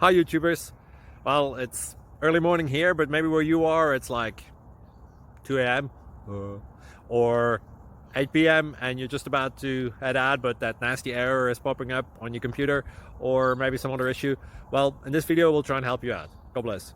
Hi YouTubers. Well, it's early morning here, but maybe where you are it's like 2 a.m. or 8 p.m. and you're just about to head out, but that nasty error is popping up on your computer, or maybe some other issue. Well, in this video we'll try and help you out. God bless.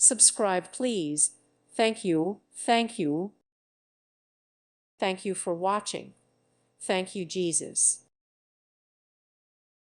Subscribe, please. Thank you. Thank you. Thank you for watching. Thank you, Jesus.